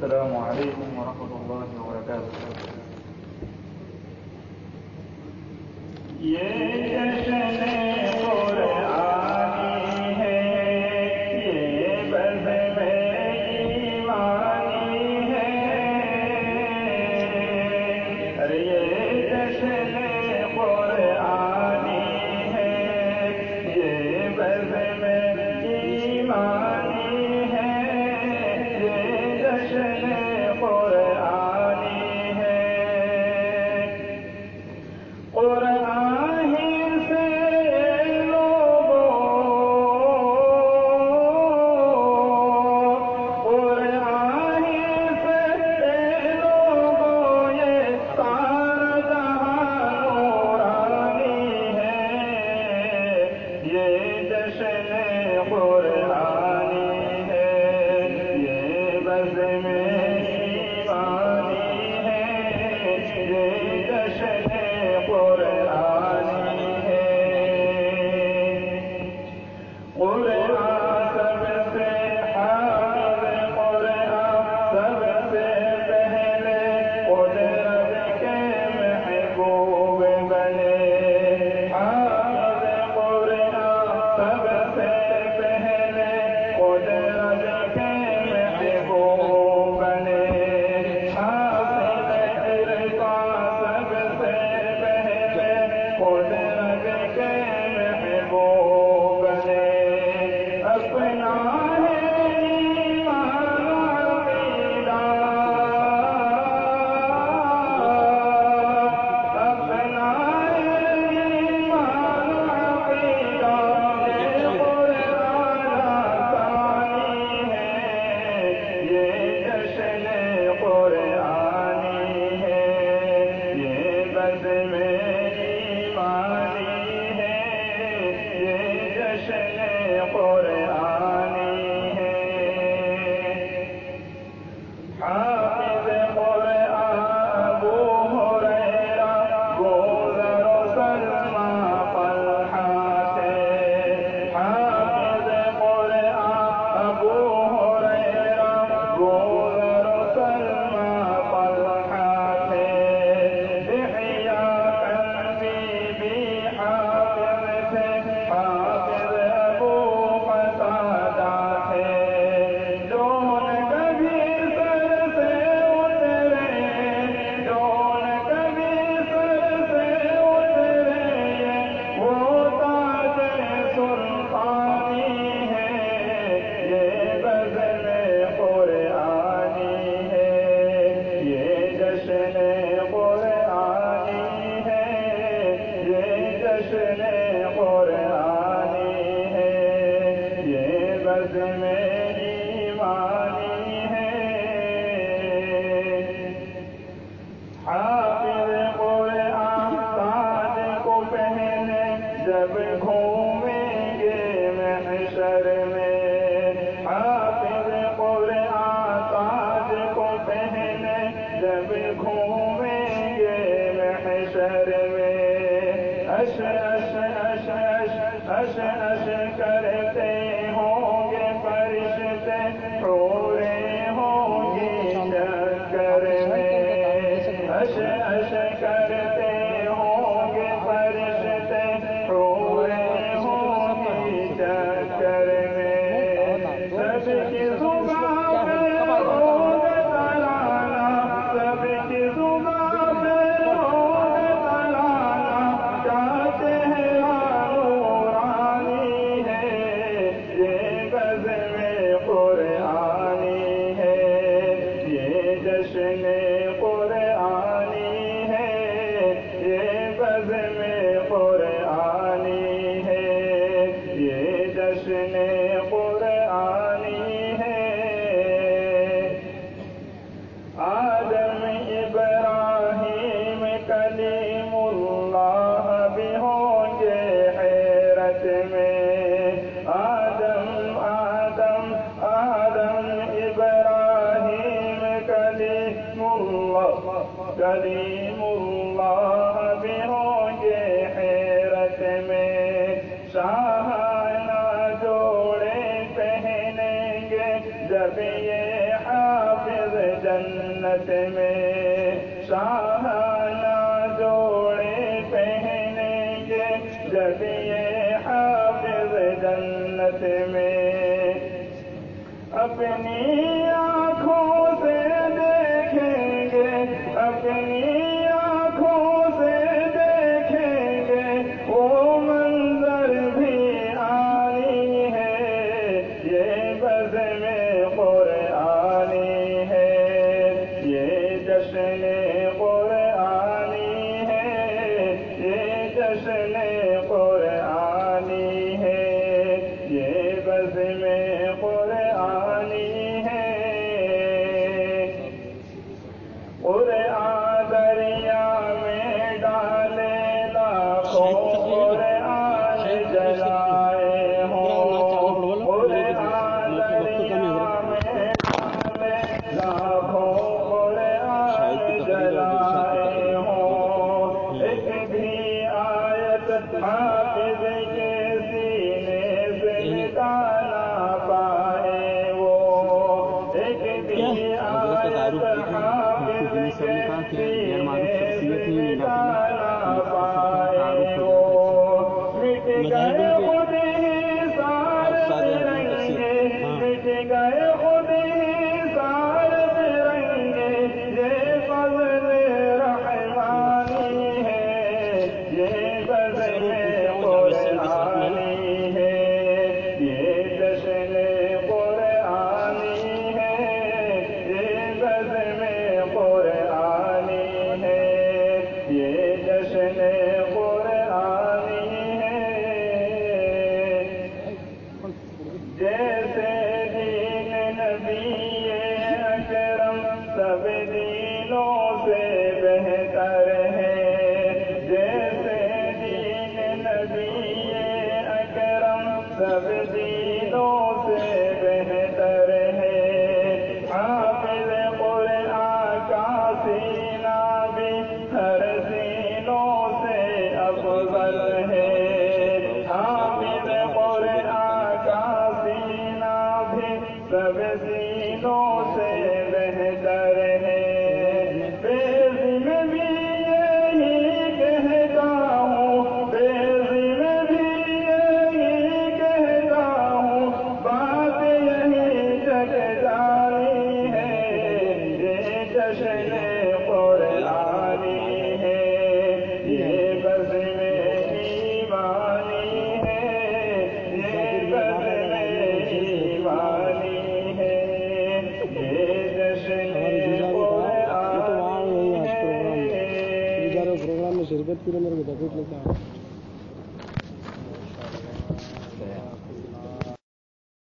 السلام عليكم ورحمة الله وبركاته. جنت میں شاہانہ جوڑے پہنیں گے جب یہ حافظ جنت میں اپنی آنکھوں سے دیکھیں گے اپنی آنکھوں سے دیکھیں گے وہ منظر بھی آنی ہے یہ بزم قرآنی ہے یہ جشن قرآنی ہے یہ جشن قرآنی ہے یہ بزم قرآنی ہے قرآن دریا میں ڈالے لاکھوں قرآن جلائے ہوں قرآن دریا میں ڈالے لاکھوں قرآن جلائے ہوں ایک بھی آیت حافظ کے سینے سے نکالا پائے وہ ایک بھی آیت حافظ کے سینے سے نکالا پائے وہ مٹ گئے خود ہی سارے ترنگے مٹ گئے خود ہی سارے ترنگے یہ فضل رحمانی ہے یہ بزم قرآنی ہے یہ جشن قرآنی ہے یہ بزم قرآنی ہے یہ جشن قرآنی ہے جیسے دین نبی اکرم سب دینوں سے بہتر ہے جیسے دین نبی اکرم سب دینوں سے بہتر ہے حافظ قرآن کا سینہ بھی ہر سینوں سے افضل ہے حافظ قرآن کا سینہ بھی سب سینوں سے بہتر ہے بیز میں بھی یہی کہتا ہوں بیز میں بھی یہی کہتا ہوں بات یہی جگ جانی ہے یہ جشن قرآنی ہے یہ بزم ایمانی ہے یہ بزم ایمانی ہے یہ جشن قرآنی ہے پروگرام میں شرکت کی میرے کو